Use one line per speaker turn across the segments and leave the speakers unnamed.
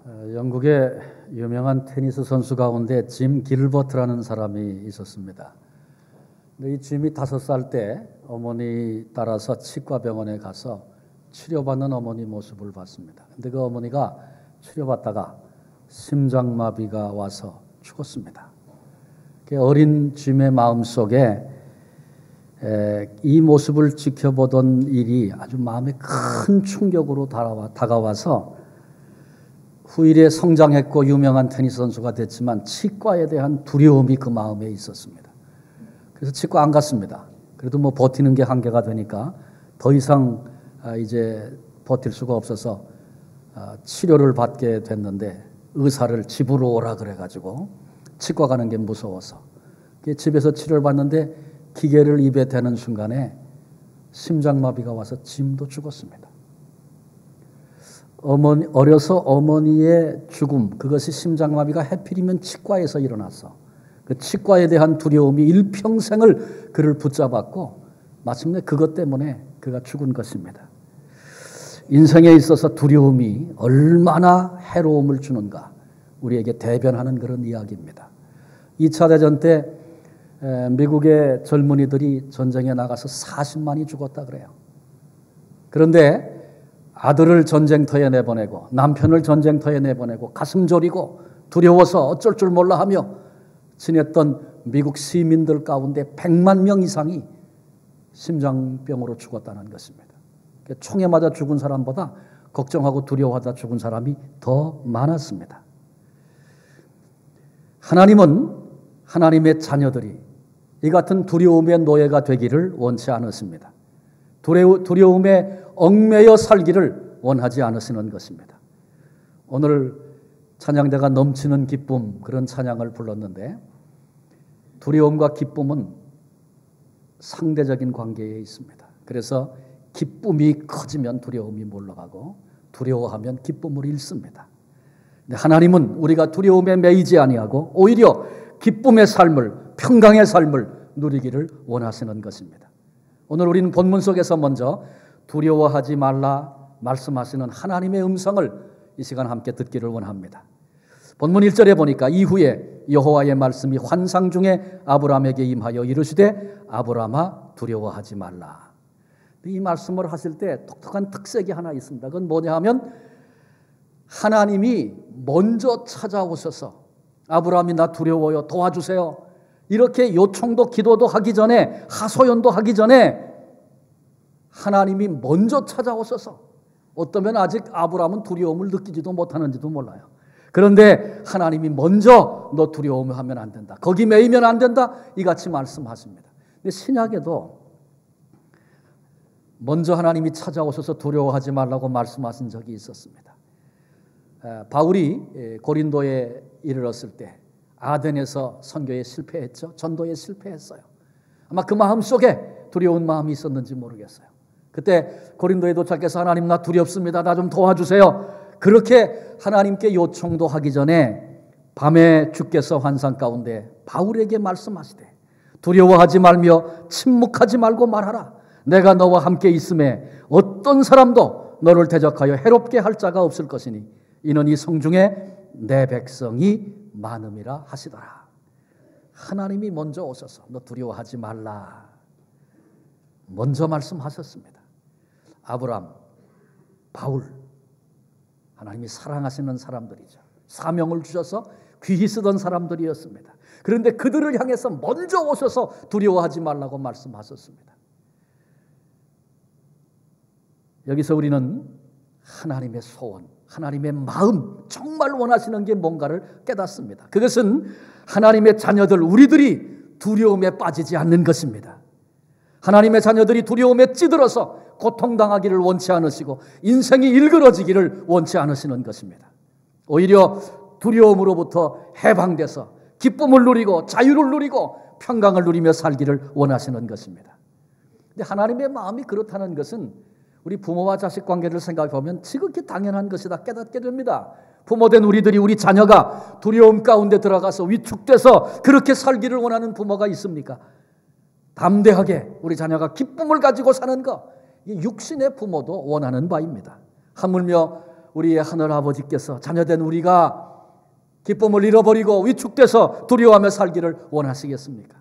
영국의 유명한 테니스 선수 가운데 짐 길버트라는 사람이 있었습니다. 이 짐이 5살 때 어머니 따라서 치과병원에 가서 치료받는 어머니 모습을 봤습니다. 근데 그 어머니가 치료받다가 심장마비가 와서 죽었습니다. 어린 짐의 마음속에 이 모습을 지켜보던 일이 아주 마음에 큰 충격으로 다가와서 후일에 성장했고 유명한 테니스 선수가 됐지만 치과에 대한 두려움이 그 마음에 있었습니다. 그래서 치과 안 갔습니다. 그래도 뭐 버티는 게 한계가 되니까 더 이상 이제 버틸 수가 없어서 치료를 받게 됐는데 의사를 집으로 오라 그래가지고 치과 가는 게 무서워서 집에서 치료를 받는데 기계를 입에 대는 순간에 심장마비가 와서 짐도 죽었습니다. 어려서 어머니의 죽음, 그것이 심장마비가 하필이면 치과에서 일어났어. 그 치과에 대한 두려움이 일평생을 그를 붙잡았고 마침내 그것 때문에 그가 죽은 것입니다. 인생에 있어서 두려움이 얼마나 해로움을 주는가 우리에게 대변하는 그런 이야기입니다. 2차 대전 때 미국의 젊은이들이 전쟁에 나가서 40만이 죽었다 그래요. 그런데 아들을 전쟁터에 내보내고 남편을 전쟁터에 내보내고 가슴 저리고 두려워서 어쩔 줄 몰라 하며 지냈던 미국 시민들 가운데 100만 명 이상이 심장병으로 죽었다는 것입니다. 총에 맞아 죽은 사람보다 걱정하고 두려워하다 죽은 사람이 더 많았습니다. 하나님은 하나님의 자녀들이 이 같은 두려움의 노예가 되기를 원치 않으십니다. 두려움에 얽매여 살기를 원하지 않으시는 것입니다. 오늘 찬양대가 넘치는 기쁨 그런 찬양을 불렀는데 두려움과 기쁨은 상대적인 관계에 있습니다. 그래서 기쁨이 커지면 두려움이 몰려가고 두려워하면 기쁨을 잃습니다. 하나님은 우리가 두려움에 매이지 아니하고 오히려 기쁨의 삶을 평강의 삶을 누리기를 원하시는 것입니다. 오늘 우리는 본문 속에서 먼저 두려워하지 말라 말씀하시는 하나님의 음성을 이 시간 함께 듣기를 원합니다. 본문 1절에 보니까 이후에 여호와의 말씀이 환상 중에 아브라함에게 임하여 이르시되 아브라함아 두려워하지 말라. 이 말씀을 하실 때 독특한 특색이 하나 있습니다. 그건 뭐냐 하면 하나님이 먼저 찾아오셔서 아브라함이 나 두려워요 도와주세요 이렇게 요청도 기도도 하기 전에 하소연도 하기 전에 하나님이 먼저 찾아오셔서 어쩌면 아직 아브라함은 두려움을 느끼지도 못하는지도 몰라요. 그런데 하나님이 먼저 너 두려워하면 안 된다. 거기 매이면 안 된다. 이같이 말씀하십니다. 근데 신약에도 먼저 하나님이 찾아오셔서 두려워하지 말라고 말씀하신 적이 있었습니다. 바울이 고린도에 이르렀을 때 아덴에서 선교에 실패했죠. 전도에 실패했어요. 아마 그 마음속에 두려운 마음이 있었는지 모르겠어요. 그때 고린도에 도착해서 하나님 나 두렵습니다. 나 좀 도와주세요. 그렇게 하나님께 요청도 하기 전에 밤에 주께서 환상 가운데 바울에게 말씀하시되 두려워하지 말며 침묵하지 말고 말하라. 내가 너와 함께 있음에 어떤 사람도 너를 대적하여 해롭게 할 자가 없을 것이니 이는 이 성중에 내 백성이 많음이라 하시더라. 하나님이 먼저 오셔서 너 두려워하지 말라 먼저 말씀하셨습니다. 아브라함, 바울 하나님이 사랑하시는 사람들이죠. 사명을 주셔서 귀히 쓰던 사람들이었습니다. 그런데 그들을 향해서 먼저 오셔서 두려워하지 말라고 말씀하셨습니다. 여기서 우리는 하나님의 소원, 하나님의 마음, 정말 원하시는 게 뭔가를 깨닫습니다. 그것은 하나님의 자녀들, 우리들이 두려움에 빠지지 않는 것입니다. 하나님의 자녀들이 두려움에 찌들어서 고통당하기를 원치 않으시고 인생이 일그러지기를 원치 않으시는 것입니다. 오히려 두려움으로부터 해방돼서 기쁨을 누리고 자유를 누리고 평강을 누리며 살기를 원하시는 것입니다. 근데 하나님의 마음이 그렇다는 것은 우리 부모와 자식 관계를 생각해 보면 지극히 당연한 것이다 깨닫게 됩니다. 부모된 우리들이 우리 자녀가 두려움 가운데 들어가서 위축돼서 그렇게 살기를 원하는 부모가 있습니까? 담대하게 우리 자녀가 기쁨을 가지고 사는 것, 육신의 부모도 원하는 바입니다. 하물며 우리의 하늘 아버지께서 자녀된 우리가 기쁨을 잃어버리고 위축돼서 두려워하며 살기를 원하시겠습니까?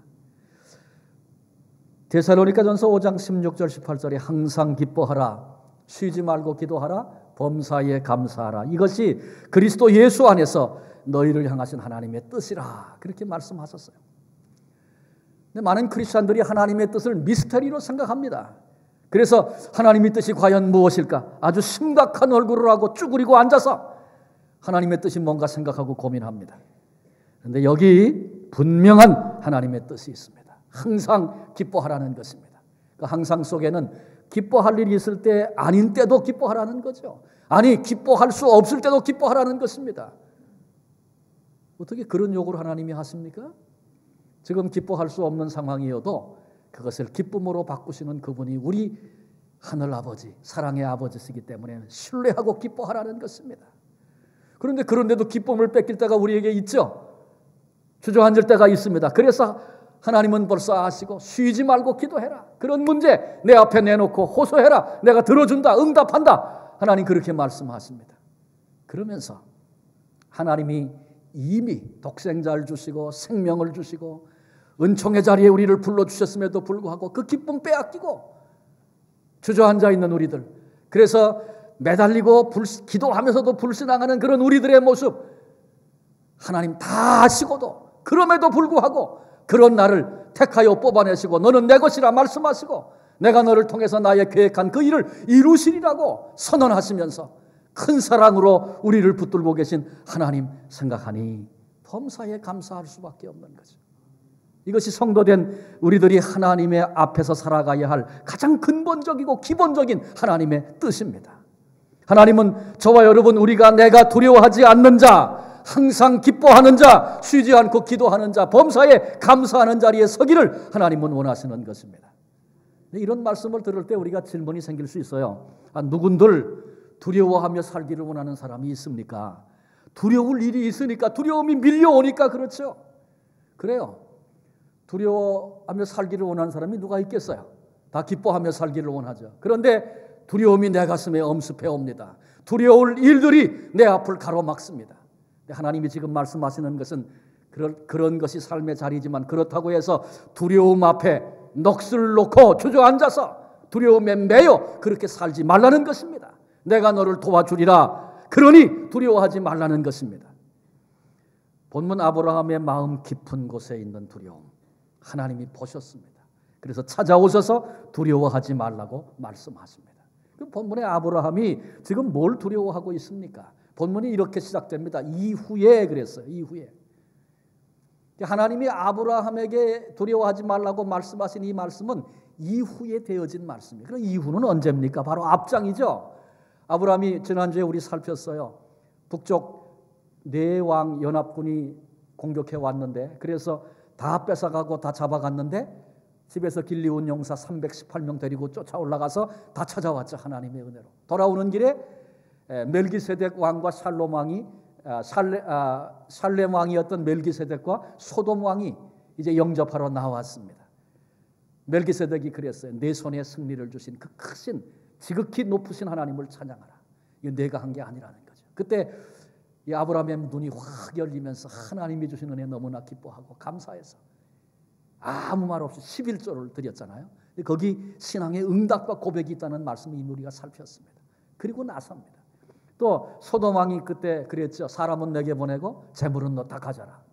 데살로니가전서 5장 16절 18절에 항상 기뻐하라, 쉬지 말고 기도하라, 범사에 감사하라. 이것이 그리스도 예수 안에서 너희를 향하신 하나님의 뜻이라, 그렇게 말씀하셨어요. 근데 많은 크리스찬들이 하나님의 뜻을 미스터리로 생각합니다. 그래서 하나님의 뜻이 과연 무엇일까? 아주 심각한 얼굴을 하고 쭈그리고 앉아서 하나님의 뜻이 뭔가 생각하고 고민합니다. 그런데 여기 분명한 하나님의 뜻이 있습니다. 항상 기뻐하라는 것입니다. 그 항상 속에는 기뻐할 일이 있을 때 아닌 때도 기뻐하라는 거죠. 아니, 기뻐할 수 없을 때도 기뻐하라는 것입니다. 어떻게 그런 요구를 하나님이 하십니까? 지금 기뻐할 수 없는 상황이어도 그것을 기쁨으로 바꾸시는 그분이 우리 하늘 아버지, 사랑의 아버지시기 때문에 신뢰하고 기뻐하라는 것입니다. 그런데 그런데도 기쁨을 뺏길 때가 우리에게 있죠. 주저앉을 때가 있습니다. 그래서 하나님은 벌써 아시고 쉬지 말고 기도해라. 그런 문제 내 앞에 내놓고 호소해라. 내가 들어준다, 응답한다. 하나님 그렇게 말씀하십니다. 그러면서 하나님이 이미 독생자를 주시고 생명을 주시고 은총의 자리에 우리를 불러주셨음에도 불구하고 그 기쁨 빼앗기고 주저앉아 있는 우리들, 그래서 매달리고 기도하면서도 불신앙하는 그런 우리들의 모습, 하나님 다 아시고도 그럼에도 불구하고 그런 나를 택하여 뽑아내시고 너는 내 것이라 말씀하시고 내가 너를 통해서 나의 계획한 그 일을 이루시리라고 선언하시면서 큰 사랑으로 우리를 붙들고 계신 하나님 생각하니 범사에 감사할 수밖에 없는 거죠. 이것이 성도된 우리들이 하나님의 앞에서 살아가야 할 가장 근본적이고 기본적인 하나님의 뜻입니다. 하나님은 저와 여러분, 우리가 내가 두려워하지 않는 자, 항상 기뻐하는 자, 쉬지 않고 기도하는 자, 범사에 감사하는 자리에 서기를 하나님은 원하시는 것입니다. 이런 말씀을 들을 때 우리가 질문이 생길 수 있어요. 누군들 두려워하며 살기를 원하는 사람이 있습니까? 두려울 일이 있으니까, 두려움이 밀려오니까 그렇죠. 그래요. 두려워하며 살기를 원하는 사람이 누가 있겠어요? 다 기뻐하며 살기를 원하죠. 그런데 두려움이 내 가슴에 엄습해 옵니다. 두려울 일들이 내 앞을 가로막습니다. 하나님이 지금 말씀하시는 것은 그런 것이 삶의 자리지만 그렇다고 해서 두려움 앞에 넋을 놓고 주저앉아서 두려움에 매여 그렇게 살지 말라는 것입니다. 내가 너를 도와주리라. 그러니 두려워하지 말라는 것입니다. 본문 아브라함의 마음 깊은 곳에 있는 두려움, 하나님이 보셨습니다. 그래서 찾아오셔서 두려워하지 말라고 말씀하십니다. 그 본문의 아브라함이 지금 뭘 두려워하고 있습니까? 본문이 이렇게 시작됩니다. 이후에 그랬어요. 이후에. 하나님이 아브라함에게 두려워하지 말라고 말씀하신 이 말씀은 이후에 되어진 말씀이에요. 그럼 이후는 언제입니까? 바로 앞장이죠. 아브라함이 지난주에 우리 살폈어요. 북쪽 네 왕 연합군이 공격해 왔는데, 그래서 다 뺏어가고 다 잡아갔는데 집에서 길리온 용사 318명 데리고 쫓아 올라가서 다 찾아왔죠. 하나님의 은혜로. 돌아오는 길에 멜기세덱 왕과 살롬 왕이 살렘 왕이었던 멜기세덱과 소돔 왕이 이제 영접하러 나왔습니다. 멜기세덱이 그랬어요. 내 손에 승리를 주신 그 크신 지극히 높으신 하나님을 찬양하라. 이거 내가 한 게 아니라는 거죠. 그때 이 아브라함의 눈이 확 열리면서 하나님이 주신 은혜 너무나 기뻐하고 감사해서 아무 말 없이 11조를 드렸잖아요. 거기 신앙의 응답과 고백이 있다는 말씀을 우리가 살폈습니다. 그리고 나섭니다. 또 소돔 왕이 그때 그랬죠. 사람은 내게 보내고 재물은 너 다 가져라.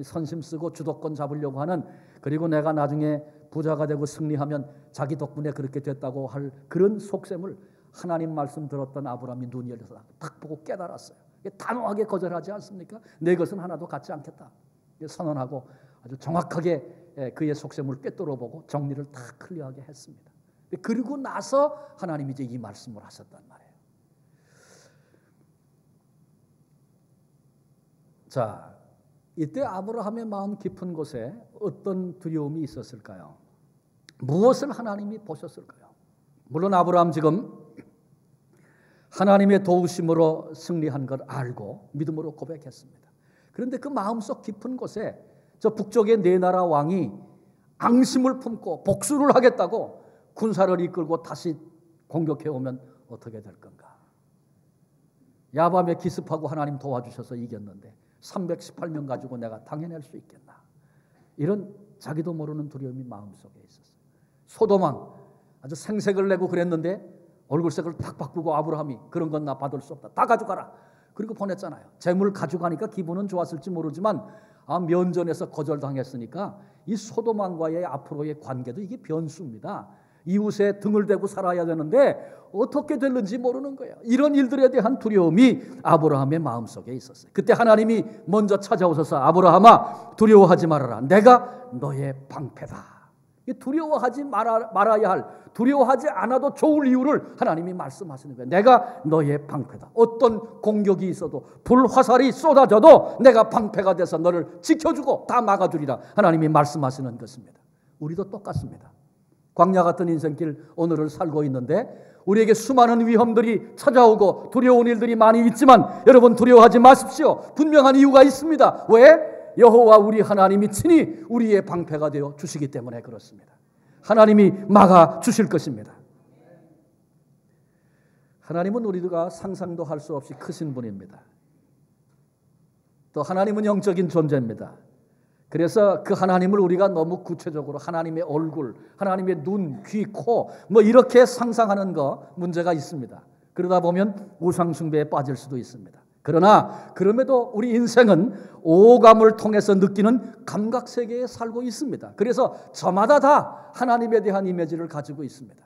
선심 쓰고 주도권 잡으려고 하는, 그리고 내가 나중에 부자가 되고 승리하면 자기 덕분에 그렇게 됐다고 할 그런 속셈을 하나님 말씀 들었던 아브라함이 눈이 열려서 딱 보고 깨달았어요. 단호하게 거절하지 않습니까? 내 것은 하나도 갖지 않겠다 선언하고 아주 정확하게 그의 속셈을 꿰뚫어 보고 정리를 다 클리어하게 했습니다. 그리고 나서 하나님이 이제 이 말씀을 하셨단 말이에요. 자, 이때 아브라함의 마음 깊은 곳에 어떤 두려움이 있었을까요? 무엇을 하나님이 보셨을까요? 물론 아브라함 지금 하나님의 도우심으로 승리한 걸 알고 믿음으로 고백했습니다. 그런데 그 마음속 깊은 곳에 저 북쪽의 네 나라 왕이 앙심을 품고 복수를 하겠다고 군사를 이끌고 다시 공격해 오면 어떻게 될 건가? 야밤에 기습하고 하나님 도와주셔서 이겼는데 318명 가지고 내가 당해낼 수 있겠나? 이런 자기도 모르는 두려움이 마음속에 있었어요. 소돔왕 아주 생색을 내고 그랬는데 얼굴색을 탁 바꾸고 아브라함이 그런 건 나 받을 수 없다. 다 가져가라. 그리고 보냈잖아요. 재물 가져가니까 기분은 좋았을지 모르지만 면전에서 거절당했으니까 이 소돔왕과의 앞으로의 관계도 이게 변수입니다. 이웃에 등을 대고 살아야 되는데 어떻게 될는지 모르는 거예요. 이런 일들에 대한 두려움이 아브라함의 마음속에 있었어요. 그때 하나님이 먼저 찾아오셔서 아브라함아 두려워하지 말아라. 내가 너의 방패다. 두려워하지 말아야 할, 두려워하지 않아도 좋을 이유를 하나님이 말씀하시는 거예요. 내가 너의 방패다. 어떤 공격이 있어도 불화살이 쏟아져도 내가 방패가 돼서 너를 지켜주고 다 막아주리라 하나님이 말씀하시는 것입니다. 우리도 똑같습니다. 광야 같은 인생길 오늘을 살고 있는데 우리에게 수많은 위험들이 찾아오고 두려운 일들이 많이 있지만 여러분 두려워하지 마십시오. 분명한 이유가 있습니다. 왜? 여호와 우리 하나님이 친히 우리의 방패가 되어 주시기 때문에 그렇습니다. 하나님이 막아 주실 것입니다. 하나님은 우리가 상상도 할 수 없이 크신 분입니다. 또 하나님은 영적인 존재입니다. 그래서 그 하나님을 우리가 너무 구체적으로 하나님의 얼굴, 하나님의 눈, 귀, 코 이렇게 상상하는 거 문제가 있습니다. 그러다 보면 우상 숭배에 빠질 수도 있습니다. 그러나 그럼에도 우리 인생은 오감을 통해서 느끼는 감각 세계에 살고 있습니다. 그래서 저마다 다 하나님에 대한 이미지를 가지고 있습니다.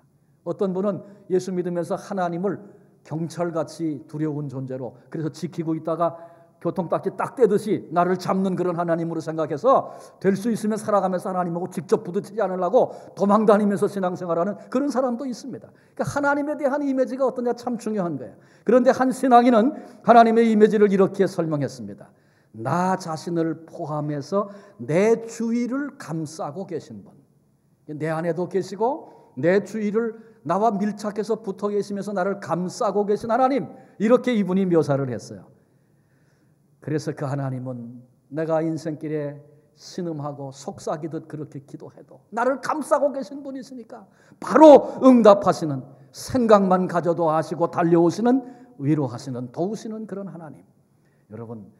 어떤 분은 예수 믿으면서 하나님을 경찰같이 두려운 존재로 그래서 지키고 있다가 교통딱지 딱 떼듯이 나를 잡는 그런 하나님으로 생각해서 될 수 있으면 살아가면서 하나님하고 직접 부딪히지 않으려고 도망다니면서 신앙생활하는 그런 사람도 있습니다. 그러니까 하나님에 대한 이미지가 어떠냐 참 중요한 거예요. 그런데 한 신앙인은 하나님의 이미지를 이렇게 설명했습니다. 나 자신을 포함해서 내 주위를 감싸고 계신 분. 내 안에도 계시고 내 주위를 나와 밀착해서 붙어 계시면서 나를 감싸고 계신 하나님. 이렇게 이분이 묘사를 했어요. 그래서 그 하나님은 내가 인생길에 신음하고 속삭이듯 그렇게 기도해도 나를 감싸고 계신 분이시니까 바로 응답하시는, 생각만 가져도 아시고 달려오시는, 위로하시는, 도우시는 그런 하나님. 여러분,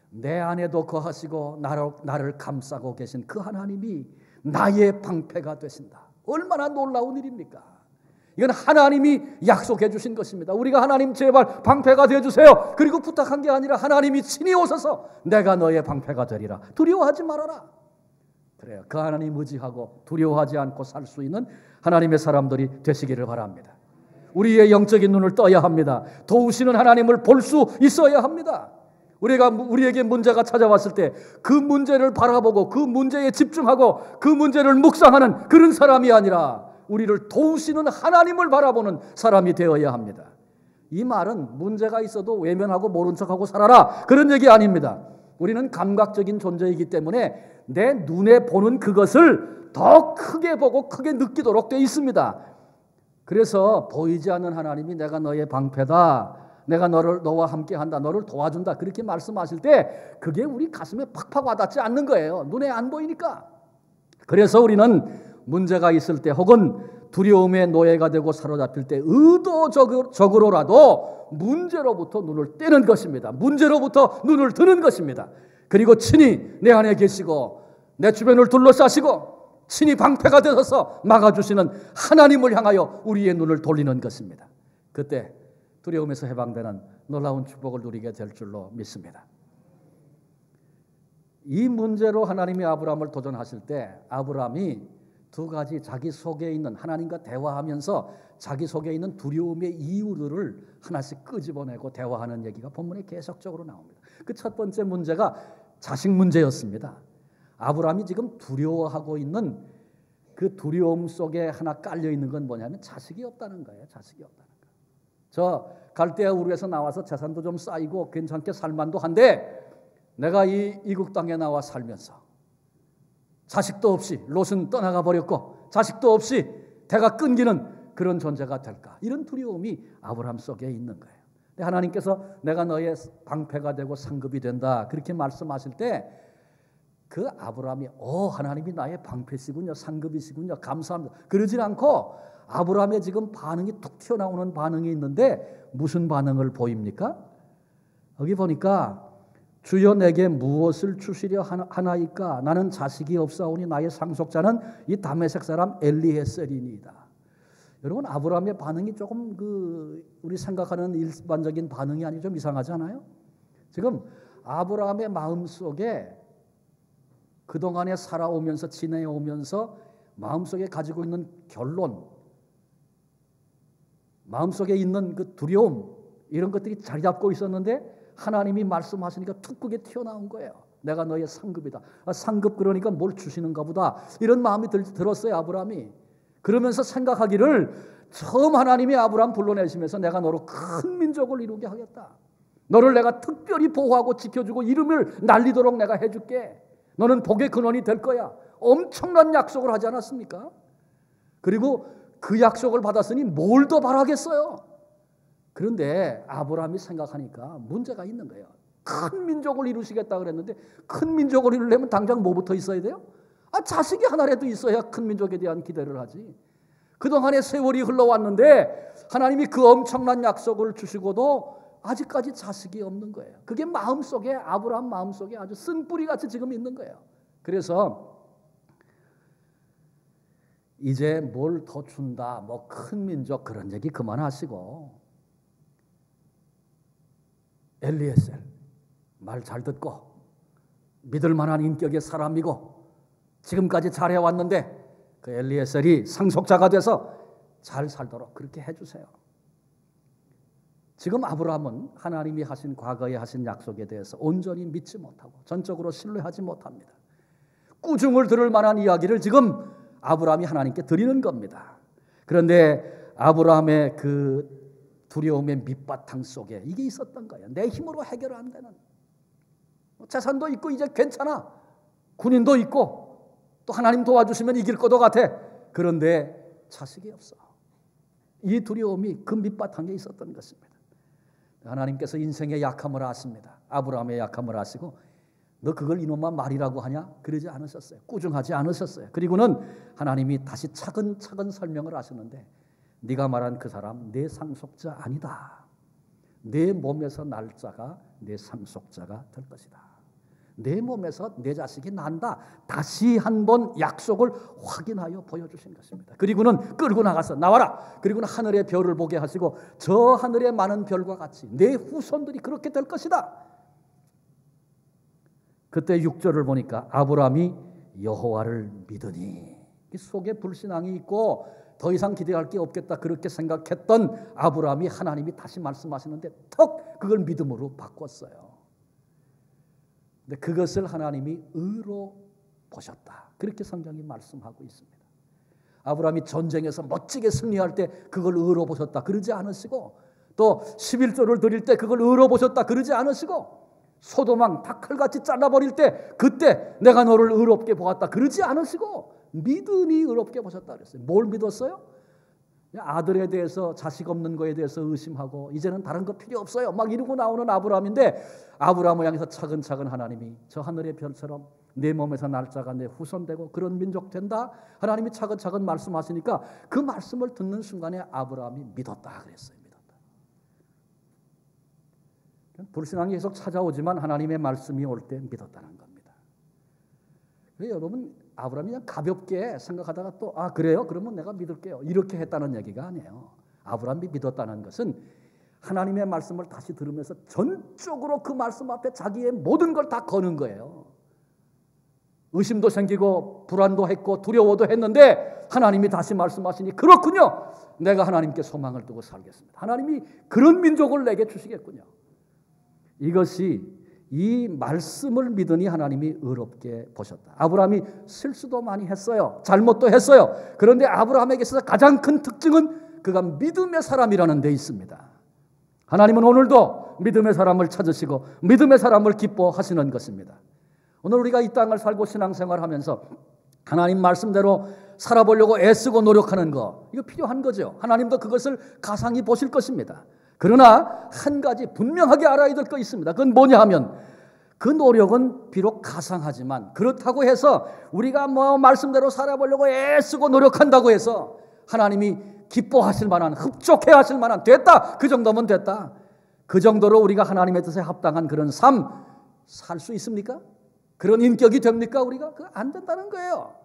내 안에도 거하시고 나를 감싸고 계신 그 하나님이 나의 방패가 되신다. 얼마나 놀라운 일입니까? 이건 하나님이 약속해 주신 것입니다. 우리가 하나님 제발 방패가 되어주세요. 그리고 부탁한 게 아니라 하나님이 친히 오셔서 내가 너의 방패가 되리라. 두려워하지 말아라. 그래요. 그 하나님 의지하고 두려워하지 않고 살 수 있는 하나님의 사람들이 되시기를 바랍니다. 우리의 영적인 눈을 떠야 합니다. 도우시는 하나님을 볼 수 있어야 합니다. 우리에게 문제가 찾아왔을 때 그 문제를 바라보고 그 문제에 집중하고 그 문제를 묵상하는 그런 사람이 아니라 우리를 도우시는 하나님을 바라보는 사람이 되어야 합니다. 이 말은 문제가 있어도 외면하고 모른 척하고 살아라 그런 얘기 아닙니다. 우리는 감각적인 존재이기 때문에 내 눈에 보는 그것을 더 크게 보고 크게 느끼도록 되어 있습니다. 그래서 보이지 않는 하나님이 내가 너의 방패다, 내가 너와 함께한다, 너를 도와준다 그렇게 말씀하실 때 그게 우리 가슴에 팍팍 와닿지 않는 거예요. 눈에 안 보이니까. 그래서 우리는 문제가 있을 때 혹은 두려움의 노예가 되고 사로잡힐 때 의도적으로라도 문제로부터 눈을 떼는 것입니다. 문제로부터 눈을 드는 것입니다. 그리고 친히 내 안에 계시고 내 주변을 둘러싸시고 친히 방패가 되셔서 막아주시는 하나님을 향하여 우리의 눈을 돌리는 것입니다. 그때 두려움에서 해방되는 놀라운 축복을 누리게 될 줄로 믿습니다. 이 문제로 하나님이 아브라함을 도전하실 때 아브라함이 두 가지 자기 속에 있는 하나님과 대화하면서 자기 속에 있는 두려움의 이유들을 하나씩 끄집어내고 대화하는 얘기가 본문에 계속적으로 나옵니다. 그 첫 번째 문제가 자식 문제였습니다. 아브라함이 지금 두려워하고 있는 그 두려움 속에 하나 깔려 있는 건 뭐냐면 자식이 없다는 거예요. 자식이 없다는 거. 저 갈대아 우르에서 나와서 재산도 좀 쌓이고 괜찮게 살만도 한데 내가 이 이국 땅에 나와 살면서 자식도 없이 롯은 떠나가 버렸고 자식도 없이 대가 끊기는 그런 존재가 될까? 이런 두려움이 아브라함 속에 있는 거예요. 근데 하나님께서 내가 너의 방패가 되고 상급이 된다 그렇게 말씀하실 때 그 아브라함이 하나님이 나의 방패시군요, 상급이시군요, 감사합니다 그러진 않고 아브라함의 지금 반응이 툭 튀어나오는 반응이 있는데 무슨 반응을 보입니까? 여기 보니까 주여 내게 무엇을 주시려 하나이까? 나는 자식이 없사오니 나의 상속자는 이 다메섹 사람 엘리에셀이니이다. 여러분, 아브라함의 반응이 조금 우리 생각하는 일반적인 반응이 아니고 좀 이상하지 않아요? 지금 아브라함의 마음속에 그동안에 살아오면서 지내오면서 마음속에 가지고 있는 결론, 마음속에 있는 그 두려움, 이런 것들이 자리 잡고 있었는데 하나님이 말씀하시니까 툭 그게 튀어나온 거예요. 내가 너의 상급이다. 상급 그러니까 뭘 주시는가 보다. 이런 마음이 들었어요, 아브라함이. 그러면서 생각하기를 처음 하나님이 아브라함 불러내시면서 내가 너로 큰 민족을 이루게 하겠다. 너를 내가 특별히 보호하고 지켜주고 이름을 날리도록 내가 해줄게. 너는 복의 근원이 될 거야. 엄청난 약속을 하지 않았습니까? 그리고 그 약속을 받았으니 뭘 더 바라겠어요? 그런데 아브라함이 생각하니까 문제가 있는 거예요. 큰 민족을 이루시겠다 그랬는데 큰 민족을 이루려면 당장 뭐부터 있어야 돼요? 자식이 하나라도 있어야 큰 민족에 대한 기대를 하지. 그동안의 세월이 흘러왔는데 하나님이 그 엄청난 약속을 주시고도 아직까지 자식이 없는 거예요. 그게 마음속에, 아브라함 마음속에 아주 쓴뿌리같이 지금 있는 거예요. 그래서 이제 뭘 더 준다, 뭐 큰 민족 그런 얘기 그만하시고 엘리에셀 말 잘 듣고 믿을 만한 인격의 사람이고 지금까지 잘해왔는데 그 엘리에셀이 상속자가 돼서 잘 살도록 그렇게 해주세요. 지금 아브라함은 하나님이 하신 과거에 하신 약속에 대해서 온전히 믿지 못하고 전적으로 신뢰하지 못합니다. 꾸중을 들을 만한 이야기를 지금 아브라함이 하나님께 드리는 겁니다. 그런데 아브라함의 그 두려움의 밑바탕 속에 이게 있었던 거예요. 내 힘으로 해결 안 되는. 재산도 있고 이제 괜찮아. 군인도 있고 또 하나님 도와주시면 이길 것도 같아. 그런데 자식이 없어. 이 두려움이 그 밑바탕에 있었던 것입니다. 하나님께서 인생의 약함을 아십니다. 아브라함의 약함을 아시고 너 그걸 이놈만 말이라고 하냐? 그러지 않으셨어요. 꾸중하지 않으셨어요. 그리고는 하나님이 다시 차근차근 설명을 하셨는데 네가 말한 그 사람 내 상속자 아니다. 내 몸에서 날 자가 내 상속자가 될 것이다. 내 몸에서 내 자식이 난다. 다시 한번 약속을 확인하여 보여주신 것입니다. 그리고는 끌고 나가서 나와라. 그리고는 하늘의 별을 보게 하시고 저 하늘의 많은 별과 같이 내 후손들이 그렇게 될 것이다. 그때 6절을 보니까 아브라함이 여호와를 믿으니 속에 불신앙이 있고 더 이상 기대할 게 없겠다 그렇게 생각했던 아브라함이 하나님이 다시 말씀하시는데 턱 그걸 믿음으로 바꿨어요. 근데 그것을 하나님이 의로 보셨다. 그렇게 성경이 말씀하고 있습니다. 아브라함이 전쟁에서 멋지게 승리할 때 그걸 의로 보셨다. 그러지 않으시고 또 11조를 드릴 때 그걸 의로 보셨다. 그러지 않으시고 소도망 다 칼같이 잘라버릴 때 그때 내가 너를 의롭게 보았다. 그러지 않으시고 믿음이 의롭게 보셨다 그랬어요. 뭘 믿었어요? 아들에 대해서 자식 없는 거에 대해서 의심하고 이제는 다른 거 필요 없어요. 막 이러고 나오는 아브라함인데 아브라함을 향해서 차근차근 하나님이 저 하늘의 별처럼 내 몸에서 날짜가 내 후손 되고 그런 민족 된다. 하나님이 차근차근 말씀하시니까 그 말씀을 듣는 순간에 아브라함이 믿었다 그랬어요. 믿었다. 불신앙이 계속 찾아오지만 하나님의 말씀이 올 때 믿었다는 겁니다. 그래서 여러분 아브라함이 그냥 가볍게 생각하다가 또 그래요? 그러면 내가 믿을게요. 이렇게 했다는 얘기가 아니에요. 아브라함이 믿었다는 것은 하나님의 말씀을 다시 들으면서 전적으로 그 말씀 앞에 자기의 모든 걸 다 거는 거예요. 의심도 생기고 불안도 했고 두려워도 했는데 하나님이 다시 말씀하시니 그렇군요. 내가 하나님께 소망을 두고 살겠습니다. 하나님이 그런 민족을 내게 주시겠군요. 이것이 이 말씀을 믿으니 하나님이 의롭게 보셨다. 아브라함이 실수도 많이 했어요. 잘못도 했어요. 그런데 아브라함에게 있어서 가장 큰 특징은 그가 믿음의 사람이라는 데 있습니다. 하나님은 오늘도 믿음의 사람을 찾으시고 믿음의 사람을 기뻐하시는 것입니다. 오늘 우리가 이 땅을 살고 신앙생활하면서 하나님 말씀대로 살아보려고 애쓰고 노력하는 거 이거 필요한 거죠. 하나님도 그것을 가상히 보실 것입니다. 그러나 한 가지 분명하게 알아야 될 거 있습니다. 그건 뭐냐 하면 그 노력은 비록 가상하지만 그렇다고 해서 우리가 뭐 말씀대로 살아보려고 애쓰고 노력한다고 해서 하나님이 기뻐하실 만한 흡족해 하실 만한 됐다 그 정도면 됐다 그 정도로 우리가 하나님의 뜻에 합당한 그런 삶 살 수 있습니까? 그런 인격이 됩니까? 우리가? 그거 안 된다는 거예요.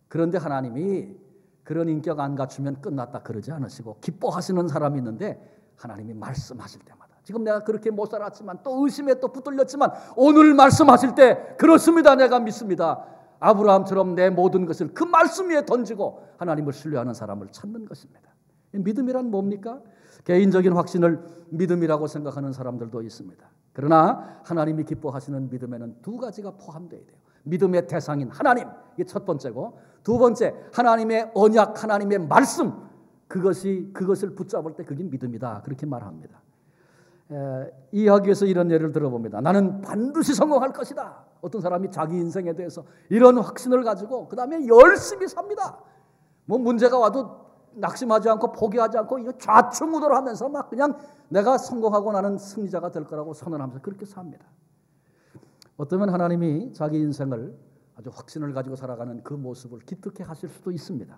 그런데 하나님이 그런 인격 안 갖추면 끝났다 그러지 않으시고 기뻐하시는 사람이 있는데 하나님이 말씀하실 때마다 지금 내가 그렇게 못 살았지만 또 의심에 또 붙들렸지만 오늘 말씀하실 때 그렇습니다. 내가 믿습니다. 아브라함처럼 내 모든 것을 그 말씀 위에 던지고 하나님을 신뢰하는 사람을 찾는 것입니다. 믿음이란 뭡니까? 개인적인 확신을 믿음이라고 생각하는 사람들도 있습니다. 그러나 하나님이 기뻐하시는 믿음에는 두 가지가 포함되어야 돼요. 믿음의 대상인 하나님, 이게 첫 번째고, 두 번째 하나님의 언약, 하나님의 말씀, 그것을 붙잡을 때 그게 믿음이다 그렇게 말합니다. 이해하기 위해서 이런 예를 들어봅니다. 나는 반드시 성공할 것이다. 어떤 사람이 자기 인생에 대해서 이런 확신을 가지고 그 다음에 열심히 삽니다. 뭐 문제가 와도 낙심하지 않고 포기하지 않고 좌충우돌하면서 막 그냥 내가 성공하고 나는 승리자가 될 거라고 선언하면서 그렇게 삽니다. 어쩌면 하나님이 자기 인생을 아주 확신을 가지고 살아가는 그 모습을 기특해 하실 수도 있습니다.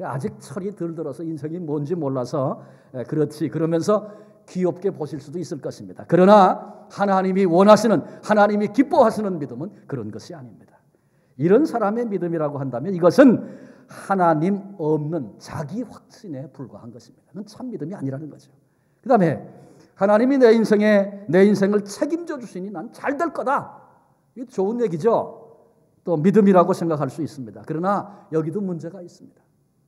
아직 철이 덜 들어서 인생이 뭔지 몰라서 그렇지 그러면서 귀엽게 보실 수도 있을 것입니다. 그러나 하나님이 원하시는, 하나님이 기뻐하시는 믿음은 그런 것이 아닙니다. 이런 사람의 믿음이라고 한다면 이것은 하나님 없는 자기 확신에 불과한 것입니다. 그건 참 믿음이 아니라는 거죠. 그 다음에 하나님이 내 인생을 책임져 주시니 난 잘 될 거다. 이게 좋은 얘기죠. 또 믿음이라고 생각할 수 있습니다. 그러나 여기도 문제가 있습니다.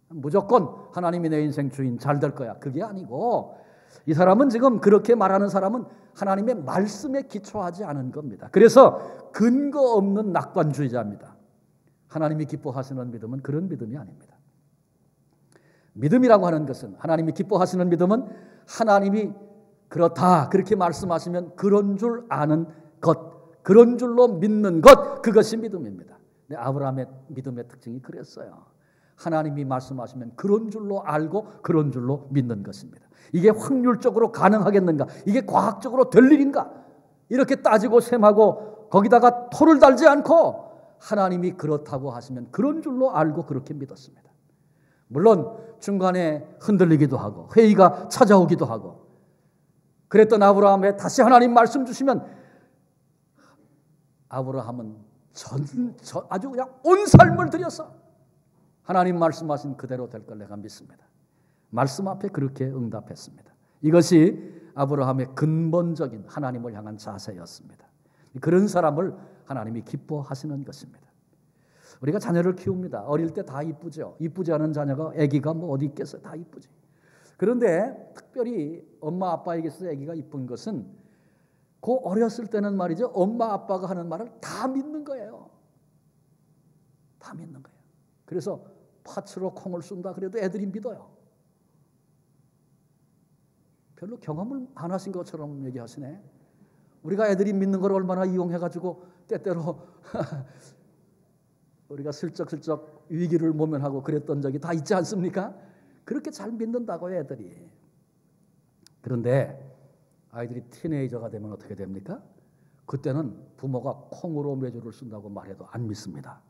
무조건 하나님이 내 인생 주인 잘 될 거야. 그게 아니고 이 사람은 지금 그렇게 말하는 사람은 하나님의 말씀에 기초하지 않은 겁니다. 그래서 근거 없는 낙관주의자입니다. 하나님이 기뻐하시는 믿음은 그런 믿음이 아닙니다. 믿음이라고 하는 것은 하나님이 기뻐하시는 믿음은 하나님이 그렇다 그렇게 말씀하시면 그런 줄 아는 것, 그런 줄로 믿는 것, 그것이 믿음입니다. 근데 아브라함의 믿음의 특징이 그랬어요. 하나님이 말씀하시면 그런 줄로 알고 그런 줄로 믿는 것입니다. 이게 확률적으로 가능하겠는가? 이게 과학적으로 될 일인가? 이렇게 따지고 셈하고 거기다가 토를 달지 않고 하나님이 그렇다고 하시면 그런 줄로 알고 그렇게 믿었습니다. 물론 중간에 흔들리기도 하고 회의가 찾아오기도 하고 그랬던 아브라함에 다시 하나님 말씀 주시면 아브라함은 아주 그냥 온 삶을 들여서 하나님 말씀하신 그대로 될 걸 내가 믿습니다. 말씀 앞에 그렇게 응답했습니다. 이것이 아브라함의 근본적인 하나님을 향한 자세였습니다. 그런 사람을 하나님이 기뻐하시는 것입니다. 우리가 자녀를 키웁니다. 어릴 때 다 이쁘죠. 이쁘지 않은 자녀가 아기가 뭐 어디 있겠어요. 다 이쁘지. 그런데 특별히 엄마 아빠에게 있어서 아기가 이쁜 것은 그 어렸을 때는 말이죠. 엄마 아빠가 하는 말을 다 믿는 거예요. 다 믿는 거예요. 그래서 팥으로 콩을 쏜다 그래도 애들이 믿어요. 별로 경험을 안 하신 것처럼 얘기하시네. 우리가 애들이 믿는 걸 얼마나 이용해가지고 때때로 우리가 슬쩍슬쩍 위기를 모면하고 그랬던 적이 다 있지 않습니까? 그렇게 잘 믿는다고요, 애들이. 그런데 아이들이 티네이저가 되면 어떻게 됩니까? 그때는 부모가 콩으로 메주를 쓴다고 말해도 안 믿습니다.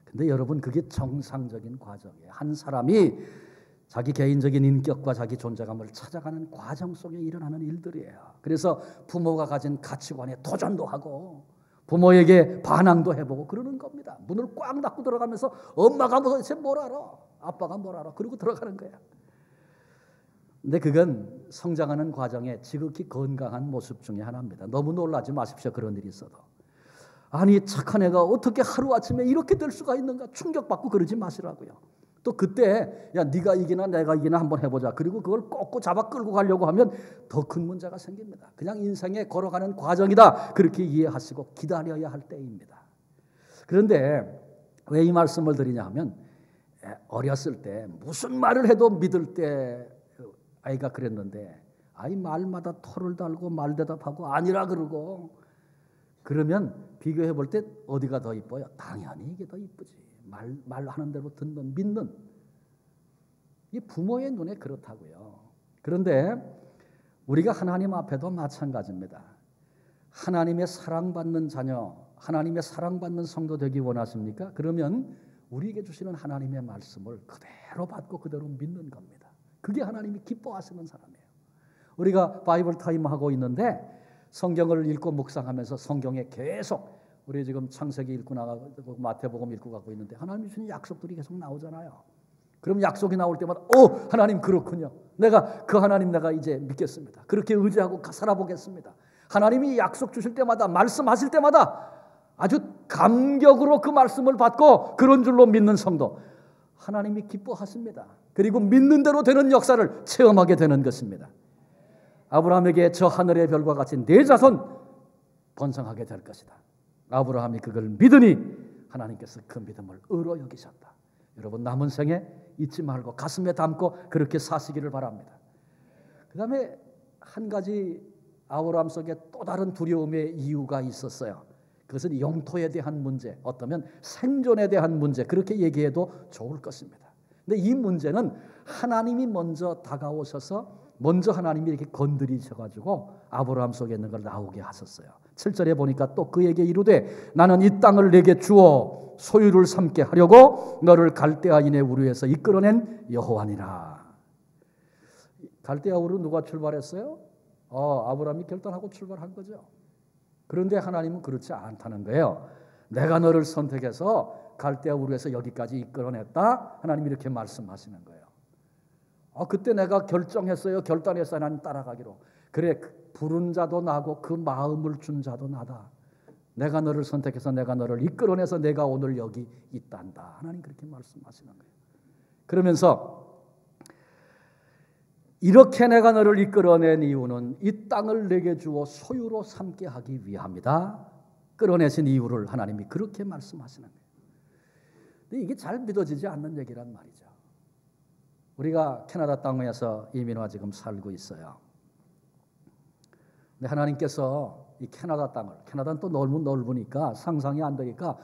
근데 여러분 그게 정상적인 과정이에요. 한 사람이 자기 개인적인 인격과 자기 존재감을 찾아가는 과정 속에 일어나는 일들이에요. 그래서 부모가 가진 가치관에 도전도 하고 부모에게 반항도 해보고 그러는 겁니다. 문을 꽉 닫고 들어가면서 엄마가 도대체 뭘 알아? 아빠가 뭘 알아? 그러고 들어가는 거야. 근데 그건 성장하는 과정에 지극히 건강한 모습 중에 하나입니다. 너무 놀라지 마십시오. 그런 일이 있어도. 아니 착한 애가 어떻게 하루아침에 이렇게 될 수가 있는가 충격받고 그러지 마시라고요. 또 그때 야 네가 이기나 내가 이기나 한번 해보자. 그리고 그걸 꺾고 잡아 끌고 가려고 하면 더 큰 문제가 생깁니다. 그냥 인생에 걸어가는 과정이다. 그렇게 이해하시고 기다려야 할 때입니다. 그런데 왜 이 말씀을 드리냐 하면 어렸을 때 무슨 말을 해도 믿을 때 아이가 그랬는데 아이 말마다 토를 달고 말대답하고 아니라 그러고 그러면 비교해 볼 때 어디가 더 이뻐요? 당연히 이게 더 이쁘지. 말하는 대로 듣는 믿는 이 부모의 눈에 그렇다고요. 그런데 우리가 하나님 앞에도 마찬가지입니다. 하나님의 사랑받는 자녀, 하나님의 사랑받는 성도 되기 원하십니까? 그러면 우리에게 주시는 하나님의 말씀을 그대로 받고 그대로 믿는 겁니다. 그게 하나님이 기뻐하시는 사람이에요. 우리가 바이블 타임 하고 있는데 성경을 읽고 묵상하면서 성경에 계속 우리 지금 창세기 읽고 나가고 마태복음 읽고 가고 있는데 하나님이 주신 약속들이 계속 나오잖아요. 그럼 약속이 나올 때마다 하나님 그렇군요. 내가 그 하나님 내가 이제 믿겠습니다. 그렇게 의지하고 살아보겠습니다. 하나님이 약속 주실 때마다 말씀하실 때마다 아주 감격으로 그 말씀을 받고 그런 줄로 믿는 성도 하나님이 기뻐하십니다. 그리고 믿는 대로 되는 역사를 체험하게 되는 것입니다. 아브라함에게 저 하늘의 별과 같이 네 자손 번성하게 될 것이다. 아브라함이 그걸 믿으니 하나님께서 그 믿음을 의로 여기셨다. 여러분 남은 생에 잊지 말고 가슴에 담고 그렇게 사시기를 바랍니다. 그 다음에 한 가지 아브라함 속에 또 다른 두려움의 이유가 있었어요. 그것은 영토에 대한 문제, 어쩌면 생존에 대한 문제, 그렇게 얘기해도 좋을 것입니다. 근데 이 문제는 하나님이 먼저 다가오셔서 먼저 하나님이 이렇게 건드리셔가지고 아브라함 속에 있는 걸 나오게 하셨어요. 7절에 보니까 또 그에게 이르되 나는 이 땅을 내게 주어 소유를 삼게 하려고 너를 갈대아인의 우르에서 이끌어낸 여호와니라. 갈대아 우르 누가 출발했어요? 아브라함이 결단하고 출발한 거죠. 그런데 하나님은 그렇지 않다는 거예요. 내가 너를 선택해서 갈대아 우르에서 여기까지 이끌어냈다. 하나님이 이렇게 말씀하시는 거예요. 그때 내가 결정했어요. 결단했어요. 하나님 따라가기로. 그래 부른 자도 나고 그 마음을 준 자도 나다. 내가 너를 선택해서 내가 너를 이끌어내서 내가 오늘 여기 있단다. 하나님 그렇게 말씀하시는 거예요. 그러면서 이렇게 내가 너를 이끌어낸 이유는 이 땅을 내게 주어 소유로 삼게 하기 위함이다. 끌어내신 이유를 하나님이 그렇게 말씀하시는 거예요. 근데 이게 잘 믿어지지 않는 얘기란 말이죠. 우리가 캐나다 땅에서 이민 와 지금 살고 있어요. 근데 하나님께서 이 캐나다 땅을, 캐나다는 또 넓으니까 상상이 안 되니까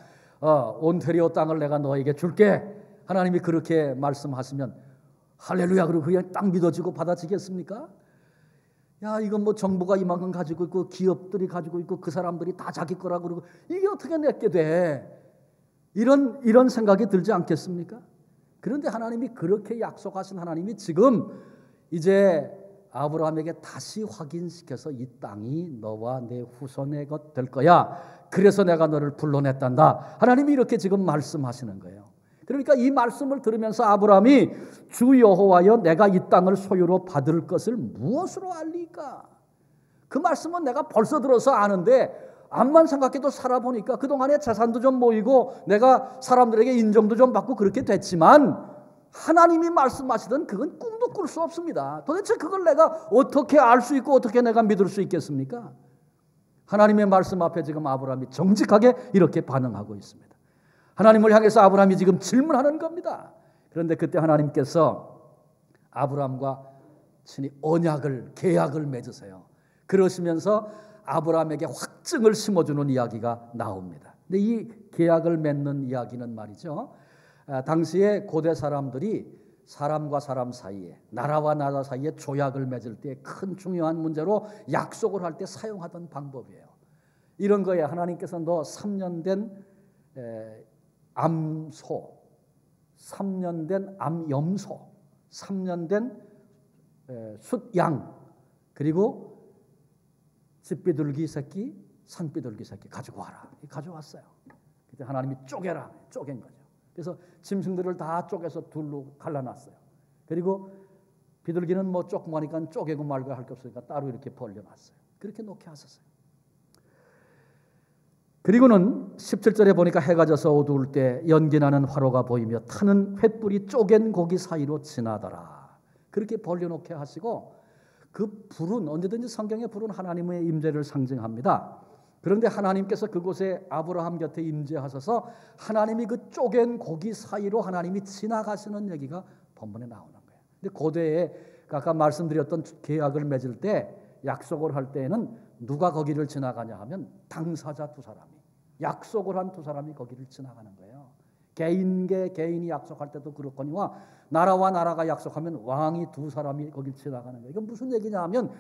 온태리오 땅을 내가 너에게 줄게. 하나님이 그렇게 말씀하시면 할렐루야 그러고 그냥 딱 믿어지고 받아지겠습니까? 야 이건 뭐 정부가 이만큼 가지고 있고 기업들이 가지고 있고 그 사람들이 다 자기 거라고 그러고 이게 어떻게 내게 돼? 이런 생각이 들지 않겠습니까? 그런데 하나님이 그렇게 약속하신 하나님이 지금 이제 아브라함에게 다시 확인시켜서 이 땅이 너와 내 후손의 것 될 거야. 그래서 내가 너를 불러냈단다. 하나님이 이렇게 지금 말씀하시는 거예요. 그러니까 이 말씀을 들으면서 아브라함이 주 여호와여 내가 이 땅을 소유로 받을 것을 무엇으로 알리까? 그 말씀은 내가 벌써 들어서 아는데 암만 생각해도 살아보니까 그동안에 재산도 좀 모이고 내가 사람들에게 인정도 좀 받고 그렇게 됐지만 하나님이 말씀하시던 그건 꿈도 꿀 수 없습니다. 도대체 그걸 내가 어떻게 알 수 있고 어떻게 내가 믿을 수 있겠습니까? 하나님의 말씀 앞에 지금 아브라함이 정직하게 이렇게 반응하고 있습니다. 하나님을 향해서 아브라함이 지금 질문하는 겁니다. 그런데 그때 하나님께서 아브라함과 친히 언약을 계약을 맺으세요. 그러시면서 아브라함에게 확증을 심어주는 이야기가 나옵니다. 근데 이 계약을 맺는 이야기는 말이죠. 당시에 고대 사람들이 사람과 사람 사이에 나라와 나라 사이에 조약을 맺을 때 큰 중요한 문제로 약속을 할 때 사용하던 방법이에요. 이런 거에 하나님께서 너 3년 된 암소, 3년 된 암염소, 3년 된 숫양, 그리고 집비둘기 새끼, 산비둘기 새끼 가지고 와라. 가져왔어요. 그때 하나님이 쪼개라, 쪼갠 거죠. 그래서 짐승들을 다 쪼개서 둘로 갈라놨어요. 그리고 비둘기는 뭐 조그마니까 쪼개고 말고 할 게 없으니까 따로 이렇게 벌려놨어요. 그렇게 놓게 하셨어요. 그리고는 17절에 보니까 해가 져서 어두울 때 연기나는 화로가 보이며 타는 횃불이 쪼갠 고기 사이로 지나더라. 그렇게 벌려놓게 하시고 그 불은 언제든지 성경의 불은 하나님의 임재를 상징합니다. 그런데 하나님께서 그곳에 아브라함 곁에 임재하셔서 하나님이 그 쪼갠 고기 사이로 하나님이 지나가시는 얘기가 본문에 나오는 거예요. 근데 고대에 아까 말씀드렸던 계약을 맺을 때 약속을 할 때에는 누가 거기를 지나가냐 하면 당사자 두 사람이 약속을 한 두 사람이 거기를 지나가는 거예요. 개인계 개인이 약속할 때도 그렇거니와 나라와 나라가 약속하면 왕이 두 사람이 거길 지나가는 거예요. 이건 무슨 얘기냐 하면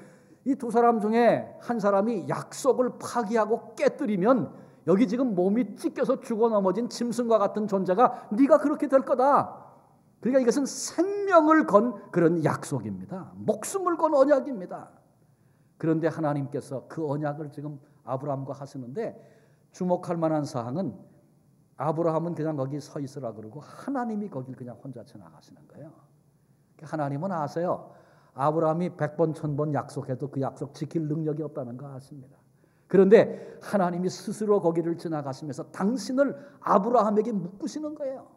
이 두 사람 중에 한 사람이 약속을 파기하고 깨뜨리면 여기 지금 몸이 찢겨서 죽어 넘어진 짐승과 같은 존재가 네가 그렇게 될 거다. 그러니까 이것은 생명을 건 그런 약속입니다. 목숨을 건 언약입니다. 그런데 하나님께서 그 언약을 지금 아브라함과 하시는데 주목할 만한 사항은 아브라함은 그냥 거기 서 있으라 그러고 하나님이 거길 그냥 혼자 지나가시는 거예요. 하나님은 아세요. 아브라함이 100번 1000번 약속해도 그 약속 지킬 능력이 없다는 거 아십니다. 그런데 하나님이 스스로 거기를 지나가시면서 당신을 아브라함에게 묶으시는 거예요.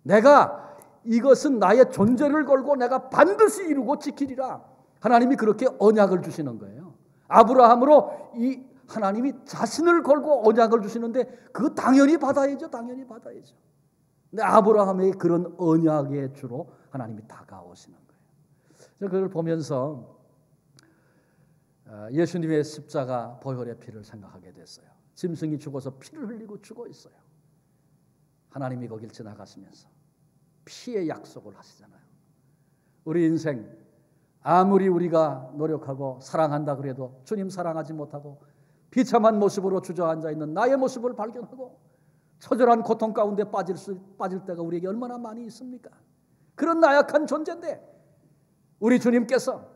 내가 이것은 나의 존재를 걸고 내가 반드시 이루고 지키리라. 하나님이 그렇게 언약을 주시는 거예요. 아브라함으로 이 하나님이 자신을 걸고 언약을 주시는데 그거 당연히 받아야죠. 당연히 받아야죠. 근데 아브라함의 그런 언약의 주로 하나님이 다가오시는 거예요. 그걸 보면서 예수님의 십자가 보혈의 피를 생각하게 됐어요. 짐승이 죽어서 피를 흘리고 죽어 있어요. 하나님이 거길 지나가시면서 피의 약속을 하시잖아요. 우리 인생 아무리 우리가 노력하고 사랑한다 그래도 주님 사랑하지 못하고 비참한 모습으로 주저앉아 있는 나의 모습을 발견하고 처절한 고통 가운데 빠질 때가 우리에게 얼마나 많이 있습니까? 그런 나약한 존재인데 우리 주님께서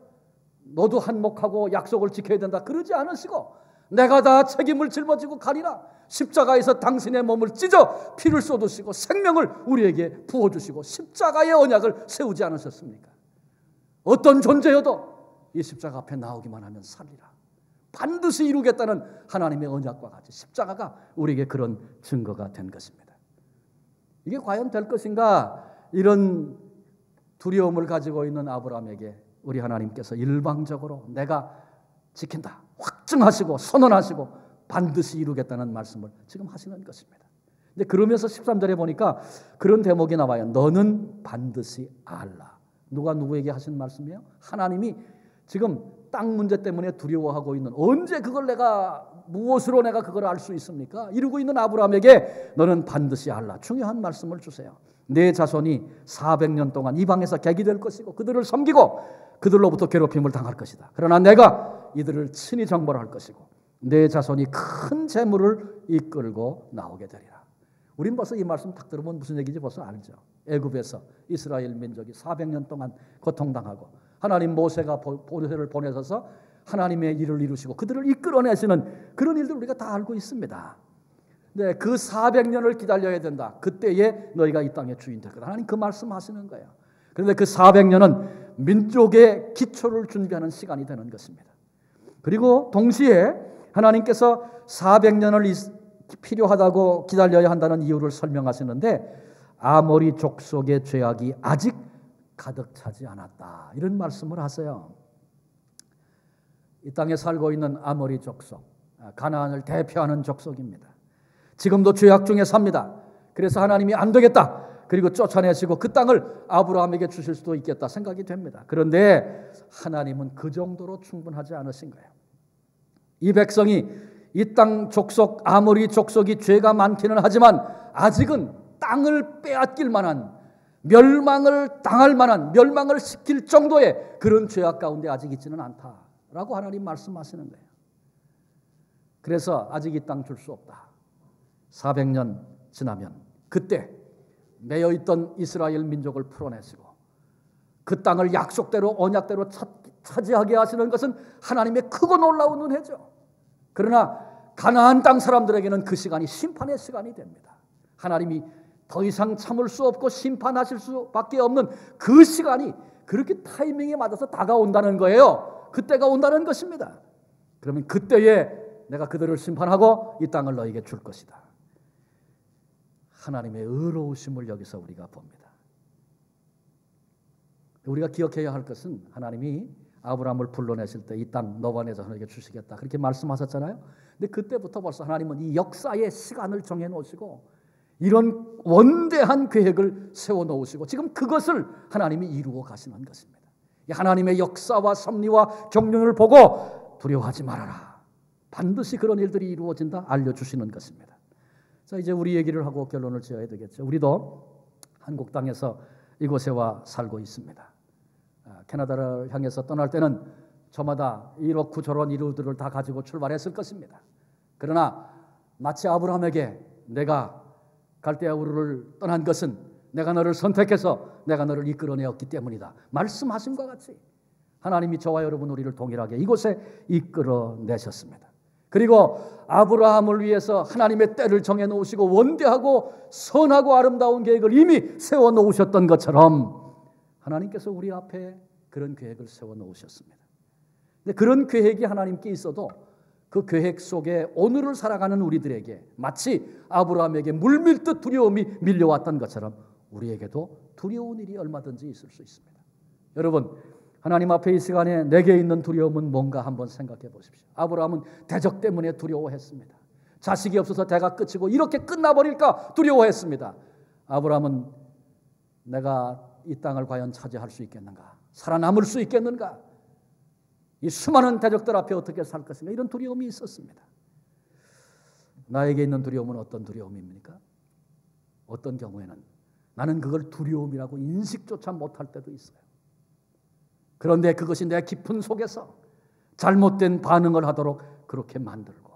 너도 한몫하고 약속을 지켜야 된다 그러지 않으시고 내가 다 책임을 짊어지고 가리라. 십자가에서 당신의 몸을 찢어 피를 쏟으시고 생명을 우리에게 부어주시고 십자가의 언약을 세우지 않으셨습니까? 어떤 존재여도 이 십자가 앞에 나오기만 하면 살리라. 반드시 이루겠다는 하나님의 언약과 같이 십자가가 우리에게 그런 증거가 된 것입니다. 이게 과연 될 것인가? 이런 두려움을 가지고 있는 아브라함에게 우리 하나님께서 일방적으로 내가 지킨다 확증하시고 선언하시고 반드시 이루겠다는 말씀을 지금 하시는 것입니다. 근데 그러면서 13절에 보니까 그런 대목이 나와요. 너는 반드시 알라. 누가 누구에게 하신 말씀이에요? 하나님이 지금 땅 문제 때문에 두려워하고 있는 언제 그걸 무엇으로 내가 그걸 알 수 있습니까? 이러고 있는 아브라함에게 너는 반드시 알라. 중요한 말씀을 주세요. 내 자손이 400년 동안 이방에서 객이 될 것이고 그들을 섬기고 그들로부터 괴롭힘을 당할 것이다. 그러나 내가 이들을 친히 정벌할 것이고 내 자손이 큰 재물을 이끌고 나오게 되리라. 우린 벌써 이 말씀 딱 들으면 무슨 얘기인지 벌써 알죠. 애굽에서 이스라엘 민족이 400년 동안 고통당하고 하나님 모세가 보내셔서 하나님의 일을 이루시고 그들을 이끌어내시는 그런 일들 우리가 다 알고 있습니다. 네, 그 400년을 기다려야 된다. 그때에 너희가 이 땅의 주인 될 거다. 하나님 그 말씀하시는 거예요. 그런데 그 400년은 민족의 기초를 준비하는 시간이 되는 것입니다. 그리고 동시에 하나님께서 400년을 필요하다고 기다려야 한다는 이유를 설명하시는데 아모리 족속의 죄악이 아직 가득 차지 않았다. 이런 말씀을 하세요. 이 땅에 살고 있는 아모리 족속, 가나안을 대표하는 족속입니다. 지금도 죄악 중에 삽니다. 그래서 하나님이 안 되겠다. 그리고 쫓아내시고 그 땅을 아브라함에게 주실 수도 있겠다 생각이 됩니다. 그런데 하나님은 그 정도로 충분하지 않으신 거예요. 이 백성이 이 땅 족속 아모리 족속이 죄가 많기는 하지만 아직은 땅을 빼앗길 만한 멸망을 당할 만한 멸망을 시킬 정도의 그런 죄악 가운데 아직 있지는 않다라고 하나님 말씀하시는 거예요. 그래서 아직 이 땅 줄 수 없다. 400년 지나면 그때 매여있던 이스라엘 민족을 풀어내시고 그 땅을 약속대로 언약대로 차지하게 하시는 것은 하나님의 크고 놀라운 은혜죠. 그러나 가나안 땅 사람들에게는 그 시간이 심판의 시간이 됩니다. 하나님이 더 이상 참을 수 없고 심판하실 수밖에 없는 그 시간이 그렇게 타이밍에 맞아서 다가온다는 거예요. 그때가 온다는 것입니다. 그러면 그때에 내가 그들을 심판하고 이 땅을 너에게 줄 것이다. 하나님의 의로우심을 여기서 우리가 봅니다. 우리가 기억해야 할 것은 하나님이 아브라함을 불러내실 때 이 땅 너와 내 자손에게 주시겠다 그렇게 말씀하셨잖아요. 근데 그때부터 벌써 하나님은 이 역사의 시간을 정해놓으시고 이런 원대한 계획을 세워놓으시고 지금 그것을 하나님이 이루어 가시는 것입니다. 하나님의 역사와 섭리와 경륜을 보고 두려워하지 말아라. 반드시 그런 일들이 이루어진다 알려주시는 것입니다. 자, 이제 우리 얘기를 하고 결론을 지어야 되겠죠. 우리도 한국 땅에서 이곳에 와 살고 있습니다. 캐나다를 향해서 떠날 때는 저마다 이렇고 저런 이유들을 다 가지고 출발했을 것입니다. 그러나 마치 아브라함에게 내가 갈대아 우르를 떠난 것은 내가 너를 선택해서 내가 너를 이끌어내었기 때문이다 말씀하심과 같이 하나님이 저와 여러분 우리를 동일하게 이곳에 이끌어내셨습니다. 그리고 아브라함을 위해서 하나님의 때를 정해놓으시고 원대하고 선하고 아름다운 계획을 이미 세워놓으셨던 것처럼 하나님께서 우리 앞에 그런 계획을 세워놓으셨습니다. 근데 그런 계획이 하나님께 있어도 그 계획 속에 오늘을 살아가는 우리들에게 마치 아브라함에게 물밀듯 두려움이 밀려왔던 것처럼 우리에게도 두려운 일이 얼마든지 있을 수 있습니다. 여러분, 하나님 앞에 이 시간에 내게 있는 두려움은 뭔가 한번 생각해 보십시오. 아브라함은 대적 때문에 두려워했습니다. 자식이 없어서 대가 끝이고 이렇게 끝나버릴까 두려워했습니다. 아브라함은 내가 이 땅을 과연 차지할 수 있겠는가? 살아남을 수 있겠는가? 이 수많은 대적들 앞에 어떻게 살 것인가? 이런 두려움이 있었습니다. 나에게 있는 두려움은 어떤 두려움입니까? 어떤 경우에는 나는 그걸 두려움이라고 인식조차 못할 때도 있어요. 그런데 그것이 내 깊은 속에서 잘못된 반응을 하도록 그렇게 만들고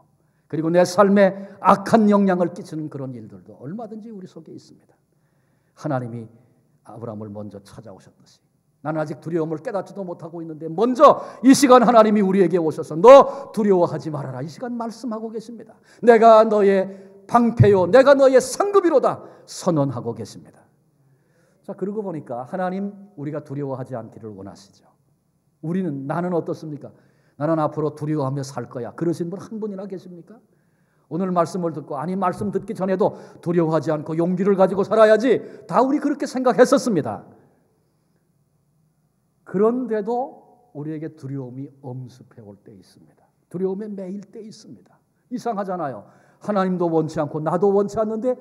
그리고 내 삶에 악한 영향을 끼치는 그런 일들도 얼마든지 우리 속에 있습니다. 하나님이 아브라함을 먼저 찾아오셨듯이 나는 아직 두려움을 깨닫지도 못하고 있는데 먼저 이 시간 하나님이 우리에게 오셔서 너 두려워하지 말아라. 이 시간 말씀하고 계십니다. 내가 너의 방패요 내가 너의 상급이로다 선언하고 계십니다. 자, 그러고 보니까 하나님 우리가 두려워하지 않기를 원하시죠. 나는 어떻습니까? 나는 앞으로 두려워하며 살 거야. 그러신 분 한 분이나 계십니까? 오늘 말씀을 듣고 아니 말씀 듣기 전에도 두려워하지 않고 용기를 가지고 살아야지. 다 우리 그렇게 생각했었습니다. 그런데도 우리에게 두려움이 엄습해 올 때 있습니다. 두려움에 매일 때 있습니다. 이상하잖아요. 하나님도 원치 않고 나도 원치 않는데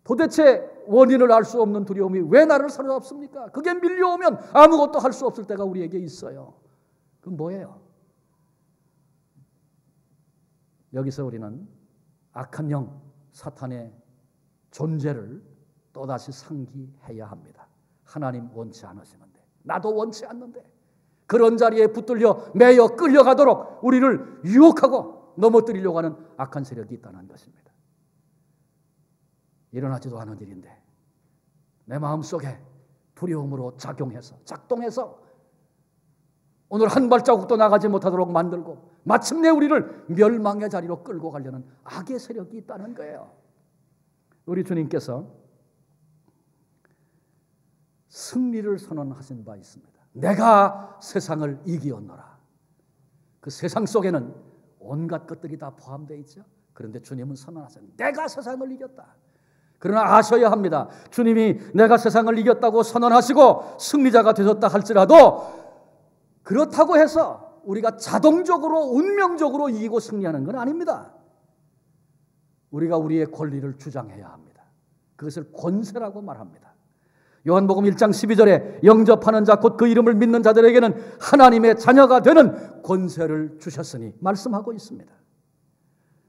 도대체 원인을 알 수 없는 두려움이 왜 나를 사로잡습니까? 그게 밀려오면 아무것도 할 수 없을 때가 우리에게 있어요. 그건 뭐예요? 여기서 우리는 악한 영, 사탄의 존재를 또다시 상기해야 합니다. 하나님 원치 않으시는데 나도 원치 않는데 그런 자리에 붙들려 매여 끌려가도록 우리를 유혹하고 넘어뜨리려고 하는 악한 세력이 있다는 것입니다. 일어나지도 않은 일인데 내 마음속에 두려움으로 작동해서 오늘 한 발자국도 나가지 못하도록 만들고 마침내 우리를 멸망의 자리로 끌고 가려는 악의 세력이 있다는 거예요. 우리 주님께서 승리를 선언하신 바 있습니다. 내가 세상을 이기었노라. 그 세상 속에는 온갖 것들이 다 포함되어 있죠. 그런데 주님은 선언하세요. 내가 세상을 이겼다. 그러나 아셔야 합니다. 주님이 내가 세상을 이겼다고 선언하시고 승리자가 되셨다 할지라도 그렇다고 해서 우리가 자동적으로 운명적으로 이기고 승리하는 건 아닙니다. 우리가 우리의 권리를 주장해야 합니다. 그것을 권세라고 말합니다. 요한복음 1장 12절에 영접하는 자 곧 그 이름을 믿는 자들에게는 하나님의 자녀가 되는 권세를 주셨으니 말씀하고 있습니다.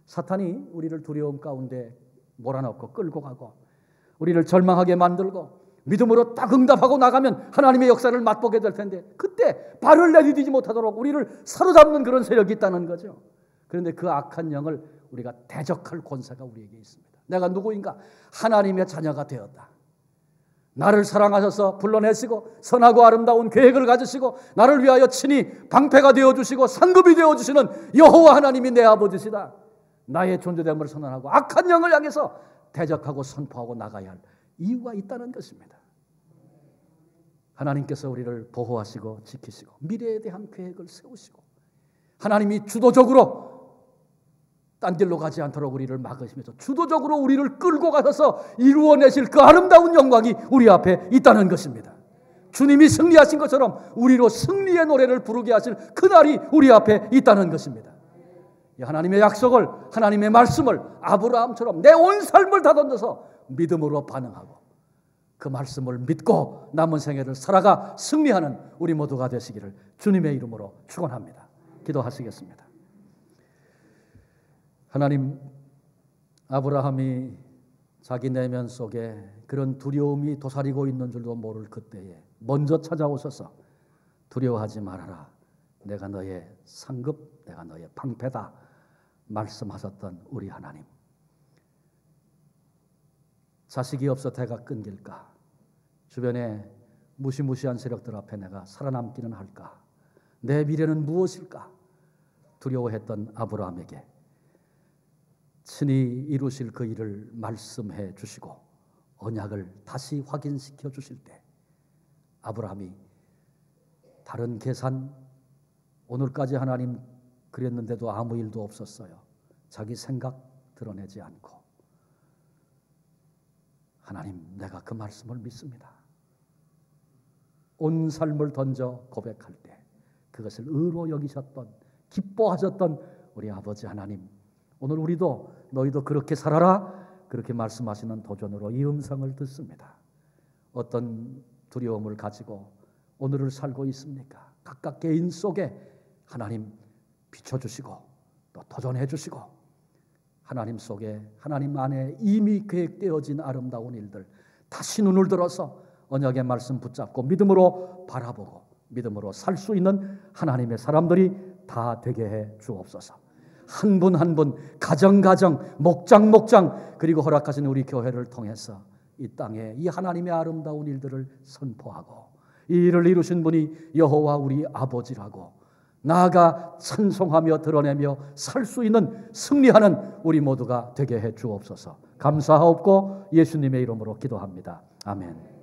사탄이 우리를 두려움 가운데 몰아넣고 끌고 가고 우리를 절망하게 만들고 믿음으로 딱 응답하고 나가면 하나님의 역사를 맛보게 될 텐데 그때 발을 내디디지 못하도록 우리를 사로잡는 그런 세력이 있다는 거죠. 그런데 그 악한 영을 우리가 대적할 권세가 우리에게 있습니다. 내가 누구인가? 하나님의 자녀가 되었다. 나를 사랑하셔서 불러내시고 선하고 아름다운 계획을 가지시고 나를 위하여 친히 방패가 되어주시고 상급이 되어주시는 여호와 하나님이 내 아버지시다. 나의 존재됨을 선언하고 악한 영을 향해서 대적하고 선포하고 나가야 할 이유가 있다는 것입니다. 하나님께서 우리를 보호하시고 지키시고 미래에 대한 계획을 세우시고 하나님이 주도적으로 딴 길로 가지 않도록 우리를 막으시면서 주도적으로 우리를 끌고 가셔서 이루어내실 그 아름다운 영광이 우리 앞에 있다는 것입니다. 주님이 승리하신 것처럼 우리로 승리의 노래를 부르게 하실 그날이 우리 앞에 있다는 것입니다. 하나님의 약속을 하나님의 말씀을 아브라함처럼 내 온 삶을 다 던져서 믿음으로 반응하고 그 말씀을 믿고 남은 생애를 살아가 승리하는 우리 모두가 되시기를 주님의 이름으로 축원합니다. 기도하시겠습니다. 하나님, 아브라함이 자기 내면 속에 그런 두려움이 도사리고 있는 줄도 모를 그때에 먼저 찾아오셔서 두려워하지 말아라. 내가 너의 상급, 내가 너의 방패다 말씀하셨던 우리 하나님. 자식이 없어 대가 끊길까? 주변에 무시무시한 세력들 앞에 내가 살아남기는 할까? 내 미래는 무엇일까? 두려워했던 아브라함에게 친히 이루실 그 일을 말씀해 주시고 언약을 다시 확인시켜 주실 때 아브라함이 다른 계산, 오늘까지 하나님 그랬는데도 아무 일도 없었어요. 자기 생각 드러내지 않고 하나님, 내가 그 말씀을 믿습니다. 온 삶을 던져 고백할 때 그것을 의로 여기셨던, 기뻐하셨던 우리 아버지 하나님, 오늘 우리도 너희도 그렇게 살아라, 그렇게 말씀하시는 도전으로 이 음성을 듣습니다. 어떤 두려움을 가지고 오늘을 살고 있습니까? 각각 개인 속에 하나님 비춰주시고 또 도전해 주시고 하나님 속에, 하나님 안에 이미 계획되어진 아름다운 일들 다시 눈을 들어서 언약의 말씀 붙잡고 믿음으로 바라보고 믿음으로 살 수 있는 하나님의 사람들이 다 되게 해 주옵소서. 한 분 한 분, 가정 목장 그리고 허락하신 우리 교회를 통해서 이 땅에 이 하나님의 아름다운 일들을 선포하고 이 일을 이루신 분이 여호와 우리 아버지라고 나아가 찬송하며 드러내며 살 수 있는 승리하는 우리 모두가 되게 해 주옵소서. 감사하옵고 예수님의 이름으로 기도합니다. 아멘.